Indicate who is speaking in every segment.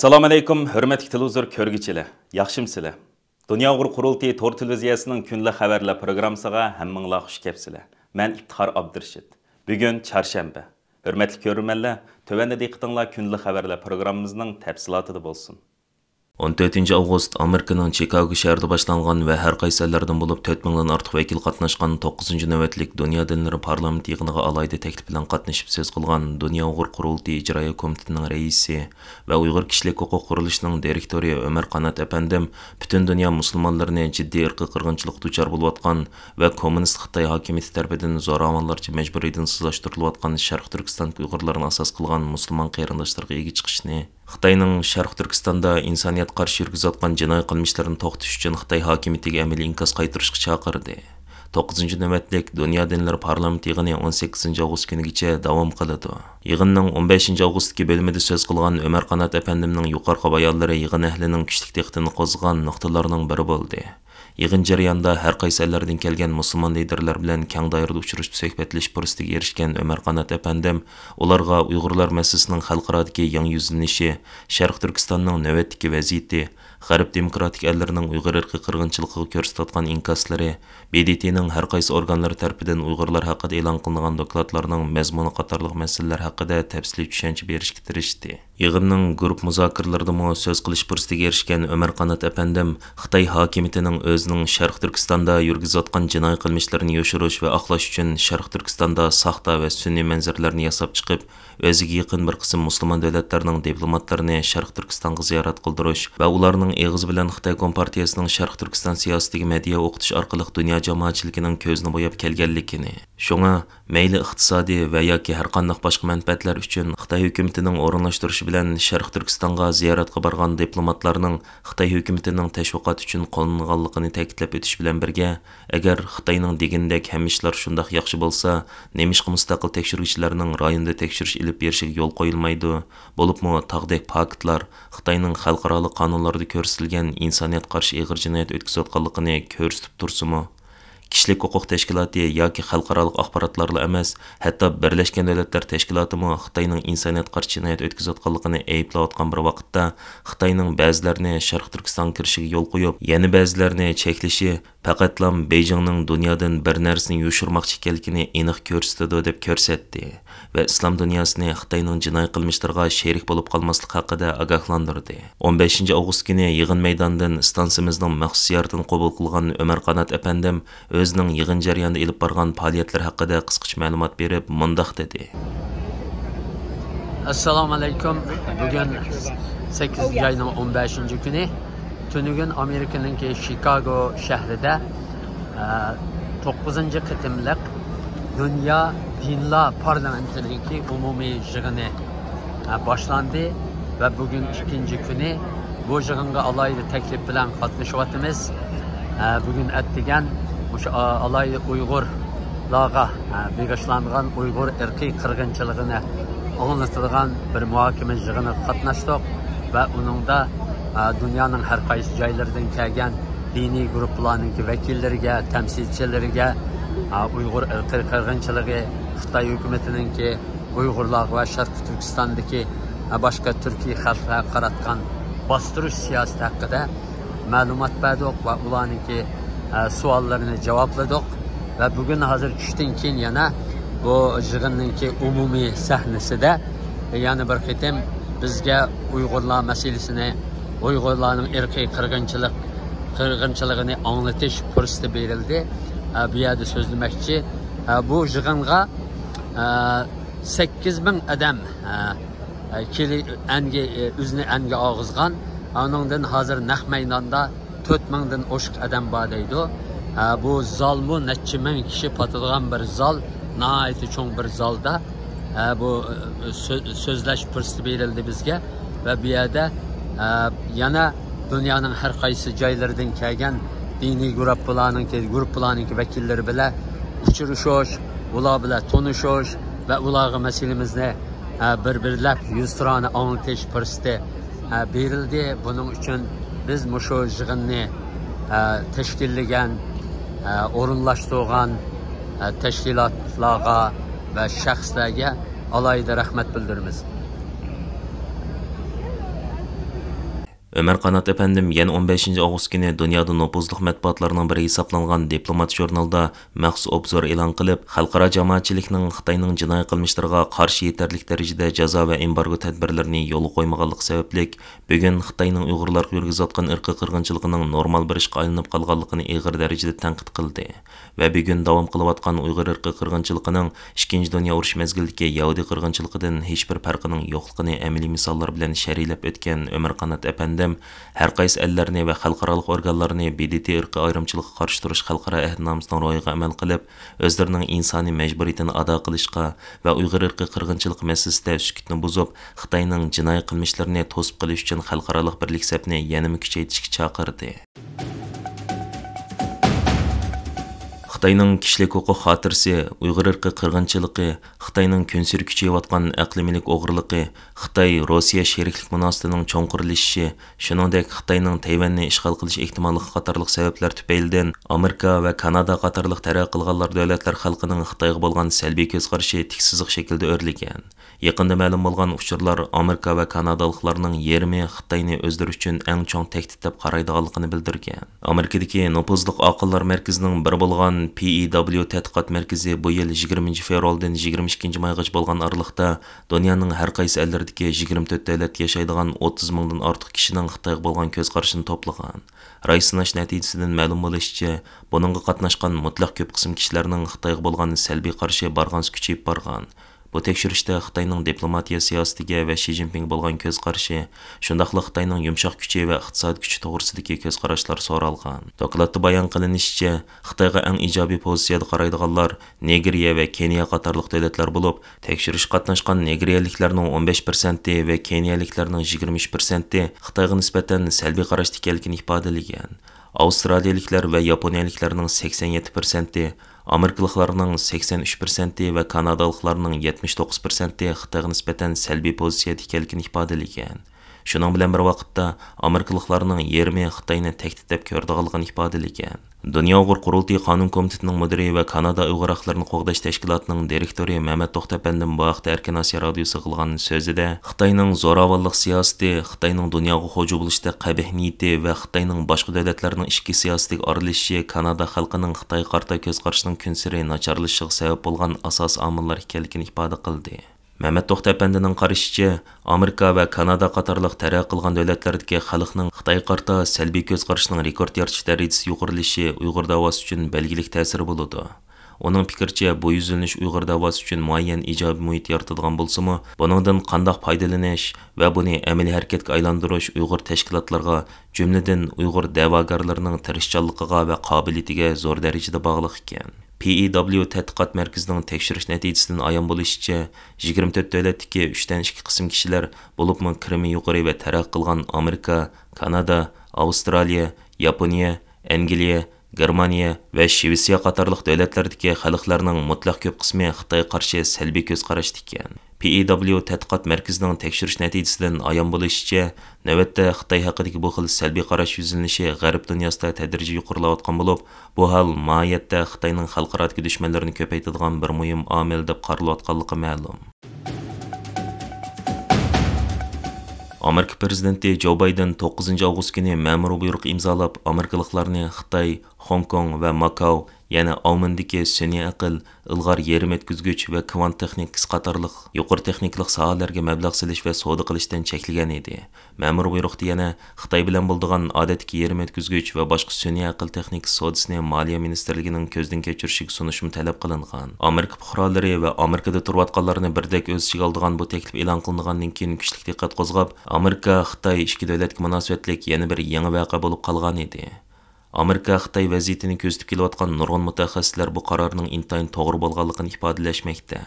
Speaker 1: Assalomu alaykum, hurmatli televizor ko'rguvchilar. Yaxshimsizlar? Dunyo Uyg'ur qurultiyi to'r televiziyasining kunlik xabarlar programmasiga hammanglar xush kelibsizlar. Men İftixar Abdurashid. Bugun chorshanba. Hurmatli ko'ruvchilar, tövəndə diqqətinizlər kunlik xabarlar programmamızning tafsilotida bo'lsin.
Speaker 2: 14 avgust Amerikaning Chicago shahrida boshlangan va har qaysi ellardan bo'lib 4000 dan ortiq vakil qatnashgan 9-navbatlik Dunyo dinlari parlament yig'iniga alayda taklif bilan qatnashib so'z qilgan Dunyo Uyg'ur qurultiyi ijroiya komitetining raisi va Uyg'ur kishilik huquq qurilishining direktori Ömer Qanat apandim butun dunyo musulmonlarini jiddiy irqiy qirg'inchilik duchor bo'layotgan va kommunist Xitoy hokimiyati tomonidan zo'ravonlarcha majburiydan sizlashtirilayotgan Sharq Turkiston Uyg'urlarini asos qilgan musulmon qarindoshlarga ega chiqishni, Xitoyning Sharq Turkistonda insoniyat qarshi yurgizayotgan jinoiy qilmishlarini to'xtatish uchun Xitoy hokimiyatiga amaliy inkos qaytarishga chaqirdi. 9-navbatlik Dunyo dinlari parlament yig'ini 18 avgust kunigacha davom qiladi. Yig'inning 15 avgustdagi bo'limida so'z qilgan Ömer Qanat apandimning yuqorqi bayonlari yig'in ahlining kuchli diqqatini qo'zg'agan nuqtalarning biri bo'ldi. Yig'in jarayonida har qaysi ellardan kelgan musulmon liderlar bilan keng doirada uchrashib suhbatlashish fursatiga erishgan Ömer Qanat apandim ularga Uyg'urlar masalasining xalqarodagi yangi yuzlanishi, Sharq Turkistonning navbatdagi vaziyati, G'arb demokratik ellarning Uyg'ur irqiy qirg'inchiligiga ko'rsatgan inkaslari, BDTning har qaysi organlari tomonidan Uyg'urlar haqida e'lon qilingan dokladlarning mazmuni qatorliq masalalar haqida tafsiliy tushuncha berishga tirishdi. Yig'inning guruh muzokaralarida so'z qilish fursatiga erishgan Ömer Qanat apandim Xitoy hokimiyatining o'zining Sharq Turkistonda yurgizayotgan jinoiy qilmishlarini yoshirish va oqlash uchun Sharq Turkistonda saxta va sun'iy manzarlarni yasab chiqib, o'ziga yaqin bir qism musulmon davlatlarning diplomatlarini Sharq Turkistonga ziyorat qildirish va ularning eg'iz bilan Xitoy Kompartiyasining Sharq Turkiston siyosatiga media o'qitish orqali dunyo jamoatchiligining ko'zini bo'yab kelganligini, shunga mayli iqtisodiy va yoki har qanday boshqa manfaatlar uchun Xitoy hukumatining o'rinlashtirishi bilan Sharq Turkistonga ziyoratga borgan diplomatlarning Xitoy hukumatining tashviqot uchun qo'llanganligini ta'kidlab o'tish bilan birga, agar Xitoyning degandek hamma ishlar shundoq yaxshi bo'lsa, nemishqa mustaqil tekshiruvchilarning rayonda tekshirish ilib berishiga yo'l qo'yilmaydi, bo'libmi tog'dek paktlar Xitoyning xalqaro qonunlarida ko'rsatilgan insoniyat qarshi ig'ir jinoyat o'tkazayotganligini ko'rsatib tursimi? Kishilik huquq tashkiloti yoki xalqaro axborotlarla emas, hatto Birlashgan Davlatlar Tashkilotimi Xitoyning insoniyat qarshi jinoyat o'tkazayotganligini ayblayotgan bir vaqtda Xitoyning ba'zilarini Sharq Turkiston kirishiga yo'l qo'yib, yana ba'zilarini cheklashi faqatlam Beijingning dunyodan bir narsani yoshirmoqchi ekanligini aniq ko'rsatadi deb ko'rsatdi va islom dunyosini Xitoyning jinoiy qilmishlariga sherik bo'lib qolmaslik haqida ogohlantirdi. 15 avgust kuni yig'in maydonidan stansimizning maxsus ziyoratini qabul qilgan Ömer Qanat apandim o'zining yig'in jarayonida ilib borgan faoliyatlar haqida qisqacha ma'lumot berib, mundaq dedi.
Speaker 3: Assalomu alaykum. Bugun 8 oyning 15 kuni tunugun Amerikaning Chicago shahrida 9 qitimliq Dunyo dinlar parlamentining umumiy yig'ini boshlandi va bugun 2 kuni bu yig'inga alayda taklif bilan qatnashyapmiz. Bugun atdigan o'sha alayda Uyg'urlarga begishlangan Uyg'ur irqiy qirg'inchiligini anlatadigan bir muhokama yig'iniga qatnashdik va uningda dunyoning har qaysi joylaridan kelgan diniy guruhlarning vakillariga, temsilchilariga Uyg'ur irqiy qirg'inchiligi, Xitoy hukumatining Uyg'urlar va Sharq Turkistondagi boshqa Turkiy xalqlarga qaratgan bostirish siyosati haqida ma'lumot berdik va ularning savollarini javopladik va bugun hozir tushdan keyin yana bu yig'inning umumiy sahnasida yana bir qitim bizga Uyg'urlar masalasini, Uyg'urlarning irqiy qirg'inchiligini anglatish fursati berildi. Bu yerda so'zlamoqchi, bu yig'inga 8000 odam o'zini anga og'izgan. Onundan hozir naq maydonda 4000 dan oshiq odam bor deydi. Bu zalmu necha ming kishi patadigan bir zal, nihoyatda cho'ng bir zalda bu so'zlash fursati berildi bizga va bu yerda yana dunyoning har qaysi joylaridan kelgan diniy guruhlarning vakillari bilan uchrashish, ular bilan tanishish va ularga masalamizni bir-birlab yuztirani anglatish fursati berildi. Buning uchun biz shu yig'inni tashkillagan, o'rinlashtirgan tashkilotlarga va shaxslarga alayda rahmat bildiramiz.
Speaker 2: Ömer Qanat efendim yana 15 avgust kuni dunyoda nopuzliq matbuotlarning biri hisoblangan Diplomat jurnalda maxsus obzor e'lon qilib, xalqaro jamoatchilikning Xitoyning jinoiy qilmishlariga qarshi yetarlik darajada jazo va embargo tadbirlarini yo'l qo'ymaganligi sababli bugun Xitoyning Uyg'urlarga yurgizayotgan irqiy qirg'inchiligining normal bir ishga aylanib qolganligini ig'ir darajada tanqid qildi va bugun davom qilayotgan Uyg'ur irqiy qirg'inchiligining 2 dunyo urushi mezgilidagi Yahudi qirg'inchiligidan hech bir farqining yo'qligini amaliy misollar bilan sharhlab o'tgan Ömer Qanat efendim har qaysi ellarni va xalqaro organlarni BDT irqiy ayrimchiligiga qarshi turish xalqaro ahdnomasining ro'yiga amal qilib, o'zlarining insoniy majburiyatini ado qilishga va Uyg'ur irqiy qirg'inchilik masalasida sukutni buzib, Xitoyning jinoiy qilmishlarini to'sib qilish uchun xalqaro birlik safini yanada kuchaytirishga chaqirdi. Xitoyning kishilik huquq xotirasi, Uyg'ur irqiy qirg'inchiligi, Xitoyning kunsir kuchayayotgan aqlimilik o'g'irligi, Xitoy Rossiya sheriklik munosabatining cho'nqirlashishi, shuningdek Xitoyning Tayvanni ishg'ol qilish ehtimolligi qatorliq sabablar tufaylidan Amerika va Kanada qatorliq taraqqiy qilganlar davlatlar xalqining Xitoyga bo'lgan salbiy ko'z qarashi tiksiziq shaklda o'rlagan. Yaqinda ma'lum bo'lgan uchurlar Amerika va Kanadaliklarning yarmi Xitoyni o'zlari uchun eng chong tahdid deb qaraydiganligini bildirgan. Amerikadagi nopuzliq aqllar markazining biri bo'lgan PEW tadqiqot markazi bu yil 20 fevraldan 22 maygacha bo'lgan aralıqda dunyoning har qaysi ellardagi 24 davlatda yashaydigan 30 mingdan ortiq kishining Xitoyga bo'lgan ko'z qarashini to'plagan. Ray sinash natijasidan ma'lum bo'lishicha, buningga qatnashgan mutlaq ko'p qism kishilarning Xitoyga bo'lgan salbiy qarashi barg'ansi kuchayib borgan. Bu tekshirishda Xitoyning diplomatiya siyosatiga va Xi Jinping bo'lgan ko'z qarashi, shundaqla Xitoyning yumshoq kuchi va iqtisodiy kuchi to'g'risidagi ko'z qarashlar so'ralgan. Dokladda bayon qilinishicha, Xitoyga eng ijobiy pozitsiyada qaraydiganlar Nigeriya va Keniya qatorliq davlatlar bo'lib, tekshirish qatnashgan nigeriyaliklarning 15% va keniyaliklarning 23% Xitoyga nisbatan salbiy qarashda ekanligini ifodalagan. Avstraliyaliklar va yaponiyaliklarning 87%, Amerikaliklarning 83% va Kanadaliklarning 79% Xitoyga nisbatan salbiy pozitsiyada ekanligini ifodalagan. Shuning bilan bir vaqtda Amerikaliklarning yarmi Xitoyni tahdid deb ko'rdiganligini ifodalagan. Dunyo Uyg'ur qurultiyi qonun komitetining mudiri va Kanada Uyg'ur haqlarini qo'g'dash tashkilotining direktori Mehmet To'xtapandim bu haqda Erkin Osiyo radiosi qilgan so'zida Xitoyning zo'ravonlik siyosati, Xitoyning dunyoga xo'ja bo'lishda qabih niyati va Xitoyning boshqa davlatlarning ichki siyosatiga aralashishi Kanada xalqining Xitoyga qarta ko'z qarashining kunsiri nacharlashishiga sabab bo'lgan asos omillar ekanligini ifoda qildi. Mehmet To'xtapandining qarashicha, Amerika va Kanada qatorliq taraqqiy qilgan davlatlardagi xalqning Xitoyga qarta salbiy ko'z qarashining rekord yaratish darajasi yuqorilashi Uyg'ur davosi uchun belgilik ta'sir bo'ladi. Uning fikricha, bu yuzlanish Uyg'ur davosi uchun muayyan ijobiy muhit yaratadigan bo'lsa-mu, buningdan qanday foydalanish va buni amaliy harakatga aylantirish Uyg'ur tashkilotlarga, jumladan Uyg'ur da'vogarlarining tirishchanligiga va qobiliyatiga zo'r darajada bog'liq ekan. PEW tadqiqot markazining tekshirish natijasidan ayon bo'lishicha, 24 davlatdagi 3dan 2 qism kishilar bo'libmi kirimi yuqori va taraqqiy qilgan Amerika, Kanada, Avstraliya, Yaponiya, Angliya, Germaniya va Shvetsiya qatorliq davlatlardagi xalqlarning mutlaq ko'p qismi Xitoyga qarshi salbiy ko'z qarashda ekan. PEW tadqiqot markazining tekshirish natijasidan ayon bo'lishicha, navbatda Xitoy haqidagi bu xil salbiy qarash yuzlanishi g'arb dunyosida tadrijiy yuqorilayotgan bo'lib, bu hol mohiyatda Xitoyning xalqarodagi dushmanlarini ko'paytiradigan bir muhim omil deb qaralayotganligi ma'lum. Amerika prezidenti Joe Biden 9 avgust kuni ma'muriy buyruq imzolab, Amerikaliklarni Xitoy, Hong Kong va Makao, yana Omandagi sun'iy aql, ilg'or yerim etkizgich va kvant texnikasi qatorliq yuqori texnikalik sohalarga mablag' solish va savdo qilishdan cheklagan edi. Ma'mur buyruqda yana Xitoy bilan bo'lgan odatdagi yerim etkizgich va boshqa sun'iy aql texnikasi savdosini Moliya ministrligining ko'zdan kechirishiga sunishmi talab qilingan. Amerika fuqarolari va Amerikada turayotganlarni birdek o'z ichiga oladigan bu taklif e'lon qilingandan keyin kuchli diqqat qo'zg'ab, Amerika Xitoy ikki davlatga munosabatlik yana bir yangi voqea bo'lib qolgan edi. Amerika Xitoy vaziyatini ko'zitib kelayotgan nurg'un mutaxassislar bu qarorning intayin to'g'ri bo'lganligini ifodalashmoqda.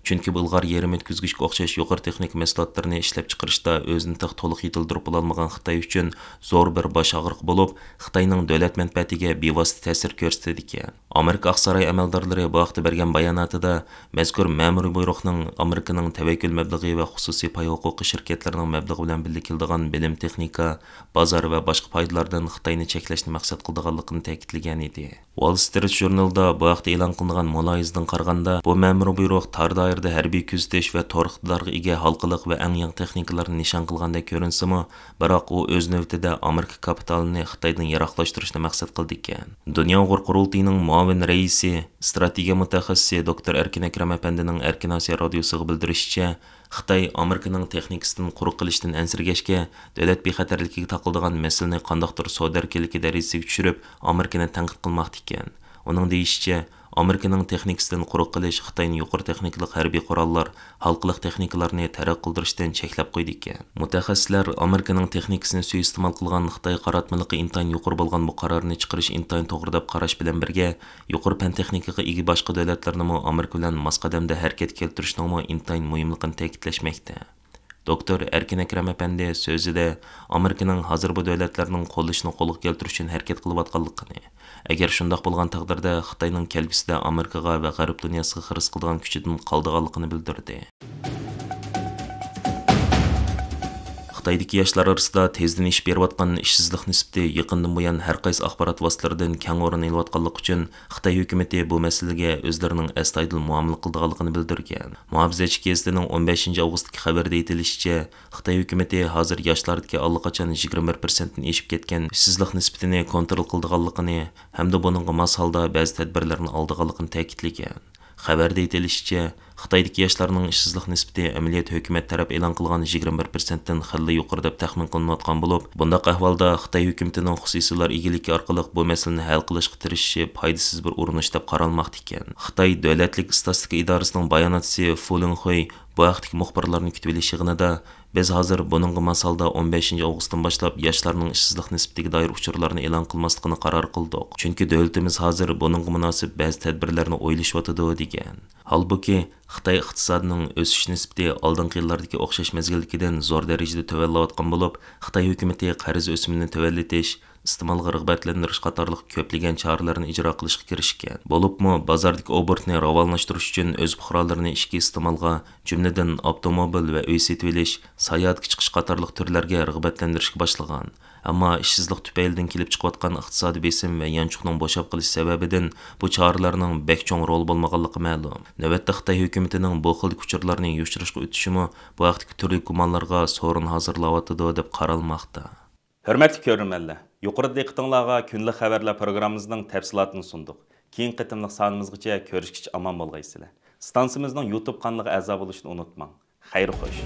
Speaker 2: Chunki bu ilg'or yerim etkizgichga o'xshash yuqori texnik mahsulotlarni ishlab chiqarishda o'zini to'liq yetildirib bo'lolmagan Xitoy uchun zo'r bir bosh og'riq bo'lib, Xitoyning davlat manfaatiga bevosita ta'sir ko'rsatadi ekan. Amerika Oqsaroy amaldorlari bu vaqtda bergan bayonotida mazkur ma'muriy buyruqning Amerikaning tavakkul mablag'i va xususiy pay huquqi shirkatlarining mablag'i bilan birga keladigan bilim texnika, bozor va boshqa foydalardan Xitoyni cheklashni maqsad qilganligini ta'kidlagan edi. Wall Street jurnalida bu vaqtda e'lon qilingan muloyizadan qaraganda, bu ma'muriy buyruq tor doirada harbiy kuzatish va tor iqtidorga ega halqiliq va eng yangi texnikalarni nishon qilgandek ko'rinsimi, biroq u o'z navbatida Amerika kapitalini Xitoydan yiroqlashtirishni maqsad qildi ekan. Dunyo Uyg'ur qurultiyining muavin raisi, strategiya mutaxassisi doktor Erkin Akram apandining Erkin Osiyo radiosiga bildirishicha, Xitoy Amerikaning texnikasidan quruq qilishdan ansirgashga, davlat bexatarligiga taqiladigan masalani qandaqdir savdo erkinligi darajasiga tushirib, Amerikani tanqid qilmoqda ekan. Uning deyishicha, Amerikaning texnikasidan quruq qilish Xitoyning yuqori texnikalik harbiy qurollar, xalqliq texnikalarni taraqqiy qildirishdan cheklab qo'ydi ekan. Mutaxassislar Amerikaning texnikasini suiiste'mol qilgan Xitoy qaratmaligi intayin yuqori bo'lgan bu qarorni chiqarish intayin to'g'ri deb qarash bilan birga, yuqori fan texnikaga ega boshqa davlatlarni Amerika bilan masqadamda harakat keltirishning intayin muhimligini ta'kidlashmoqda. Doktor Erkin Akram apandi so'zida Amerikaning hozir bu davlatlarning qo'llashini qo'lga keltirish uchun harakat qilayotganligini, agar shundoq bo'lgan taqdirda Xitoyning kelgusida Amerikaga va G'arb dunyosiga xiris qilgan kuchidan qoldiganligini bildirdi. Xitoydagi yoshlar orasida tezdan ish berayotgan ishsizlik nisbati yaqindan buyon har qaysi axborot vositalaridan keng o'rin olayotganligi uchun Xitoy hukumatı bu masalaga o'zlarining astoydil muomala qilganligini bildirgan. Muhofizachi gazetining 15 avgustdagi xabarida aytilishicha, Xitoy hukumatı hozir yoshlardagi allaqachon 21% dan eshib ketgan ishsizlik nisbatini kontrol qilganligini hamda buningga mos holda ba'zi tadbirlarni oldiganligini ta'kidlagan. Xabarda aytilishicha, Xitoydagi yoshlarning ishsizlik nisbati amaliyot hukumat taraf e'lon qilgan 21% dan xilli yuqori deb taxmin qilinayotgan bo'lib, bundaq ahvolda Xitoy hukumatining xususiylar egiligi orqali bu masalani hal qilishga tirishishi foydasiz bir urinish deb qaralmoqda ekan. Xitoy davlatlik statistika idorasining bayonotchisi Fu Linghui bu vaqtdagi muxbirlarni kutib olish yig'inida biz hozir buningga masalda 15 avgustdan boshlab yoshlarning ishsizlik nisbatiga doir uchurlarni e'lon qilmasligini qaror qildik. Chunki davlatimiz hozir buningga munosib ba'zi tadbirlarni o'ylashyotidi degan. Holbuki Xitoy iqtisodining o'sish nisbati oldingi yillardagi o'xshash mezgildagidan zo'r darajada tuvallayotgan bo'lib, Xitoy hukumatı qarz o'simini tuvallatish, iste'molga rag'batlantirish qatorliq ko'plagan choralarni ijro qilishga kirishgan. Bo'libmi, bozordagi obortni rivojlantirish uchun o'z fuqarolarini ishga iste'molga, jumladan avtomobil va uy sotib olish, sayohatga chiqish qatorliq turlarga rag'batlantirishga boshlagan. Ammo ishsizlik tufaylidan kelib chiqayotgan iqtisodiy besim va yanchuqning bo'shab qolish sababidan bu choralarning bek cho'ng rol bo'lmaganligi ma'lum. Navbatda Xitoy hukumatining bu xil kuchurlarni yoshirishga o'tishimi bu vaqtdagi turli gumonlarga so'rin hozirlayotidi deb qaralmoqda.
Speaker 1: Hörmətli görürmənlər, yuqorida diqqətinizə günlük xəbərlər proqramımızın təfsilatını sunduq. Keyin qitimliq sanımızgacha görüşkiç aman bolğaysızlar. Stansiyamızın YouTube kanalına əza oluşunu unutmang. Xeyir xoş.